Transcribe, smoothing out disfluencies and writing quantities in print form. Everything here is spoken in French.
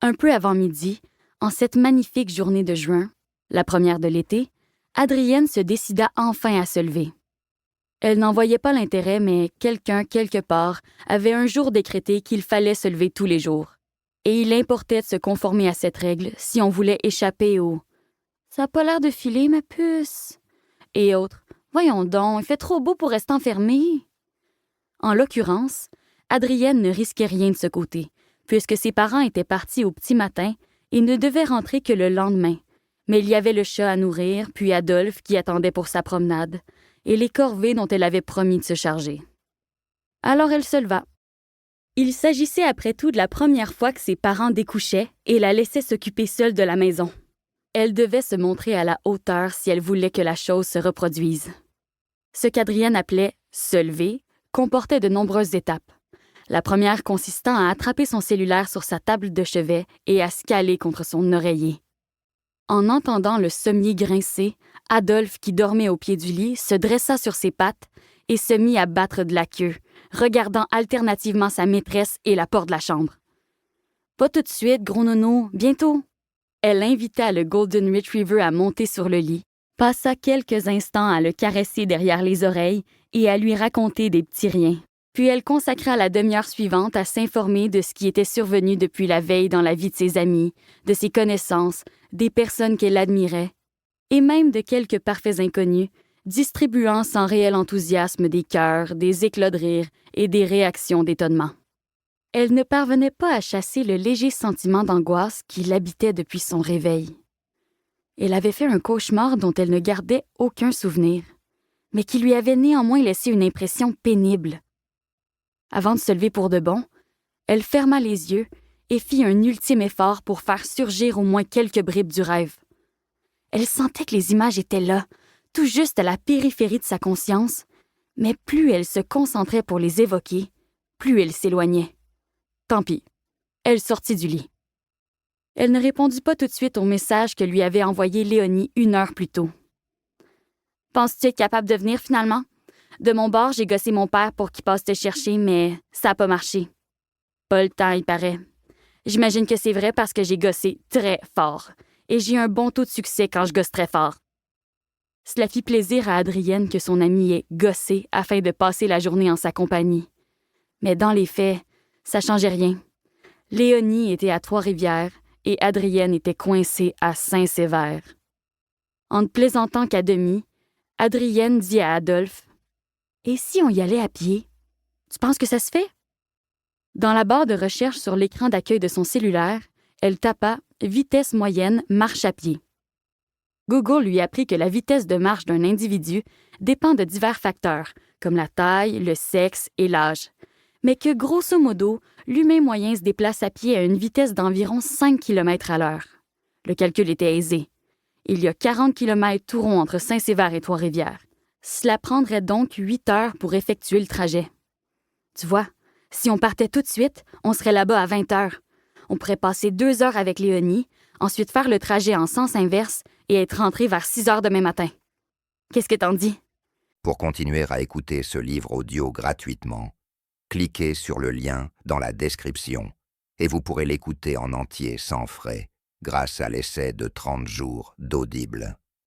Un peu avant midi, en cette magnifique journée de juin, la première de l'été, Adrienne se décida enfin à se lever. Elle n'en voyait pas l'intérêt, mais quelqu'un, quelque part, avait un jour décrété qu'il fallait se lever tous les jours. Et il importait de se conformer à cette règle si on voulait échapper au « Ça n'a pas l'air de filer, ma puce » et autres « Voyons donc, il fait trop beau pour rester enfermé ». En l'occurrence, Adrienne ne risquait rien de ce côté, puisque ses parents étaient partis au petit matin et ne devaient rentrer que le lendemain. Mais il y avait le chat à nourrir, puis Adolphe qui attendait pour sa promenade, et les corvées dont elle avait promis de se charger. Alors elle se leva. Il s'agissait après tout de la première fois que ses parents découchaient et la laissaient s'occuper seule de la maison. Elle devait se montrer à la hauteur si elle voulait que la chose se reproduise. Ce qu'Adrienne appelait « se lever » comportait de nombreuses étapes. La première consistant à attraper son cellulaire sur sa table de chevet et à se caler contre son oreiller. En entendant le sommier grincer, Adolphe, qui dormait au pied du lit, se dressa sur ses pattes et se mit à battre de la queue, regardant alternativement sa maîtresse et la porte de la chambre. « Pas tout de suite, gros nono, bientôt !» Elle invita le Golden Retriever à monter sur le lit, passa quelques instants à le caresser derrière les oreilles et à lui raconter des petits riens. Puis elle consacra la demi-heure suivante à s'informer de ce qui était survenu depuis la veille dans la vie de ses amis, de ses connaissances, des personnes qu'elle admirait, et même de quelques parfaits inconnus, distribuant sans réel enthousiasme des cœurs, des éclats de rire et des réactions d'étonnement. Elle ne parvenait pas à chasser le léger sentiment d'angoisse qui l'habitait depuis son réveil. Elle avait fait un cauchemar dont elle ne gardait aucun souvenir, mais qui lui avait néanmoins laissé une impression pénible. Avant de se lever pour de bon, elle ferma les yeux et fit un ultime effort pour faire surgir au moins quelques bribes du rêve. Elle sentait que les images étaient là, tout juste à la périphérie de sa conscience, mais plus elle se concentrait pour les évoquer, plus elle s'éloignait. Tant pis, elle sortit du lit. Elle ne répondit pas tout de suite au message que lui avait envoyé Léonie 1 heure plus tôt. « Penses-tu être capable de venir finalement? De mon bord, j'ai gossé mon père pour qu'il passe te chercher, mais ça n'a pas marché. Pas le temps, il paraît. J'imagine que c'est vrai parce que j'ai gossé très fort, et j'ai un bon taux de succès quand je gosse très fort. » Cela fit plaisir à Adrienne que son amie ait gossé afin de passer la journée en sa compagnie. Mais dans les faits, ça changeait rien. Léonie était à Trois-Rivières et Adrienne était coincée à Saint-Sévère. En ne plaisantant qu'à demi, Adrienne dit à Adolphe « Et si on y allait à pied? Tu penses que ça se fait? » Dans la barre de recherche sur l'écran d'accueil de son cellulaire, elle tapa « vitesse moyenne, marche à pied ». Google lui apprit que la vitesse de marche d'un individu dépend de divers facteurs, comme la taille, le sexe et l'âge, mais que, grosso modo, l'humain moyen se déplace à pied à une vitesse d'environ 5 km à l'heure. Le calcul était aisé. Il y a 40 km tout rond entre Saint-Sévère et Trois-Rivières. Cela prendrait donc 8 heures pour effectuer le trajet. Tu vois, si on partait tout de suite, on serait là-bas à 20 heures. On pourrait passer 2 heures avec Léonie, ensuite faire le trajet en sens inverse et être rentré vers 6 heures demain matin. Qu'est-ce que t'en dis? Pour continuer à écouter ce livre audio gratuitement, cliquez sur le lien dans la description et vous pourrez l'écouter en entier sans frais grâce à l'essai de 30 jours d'Audible.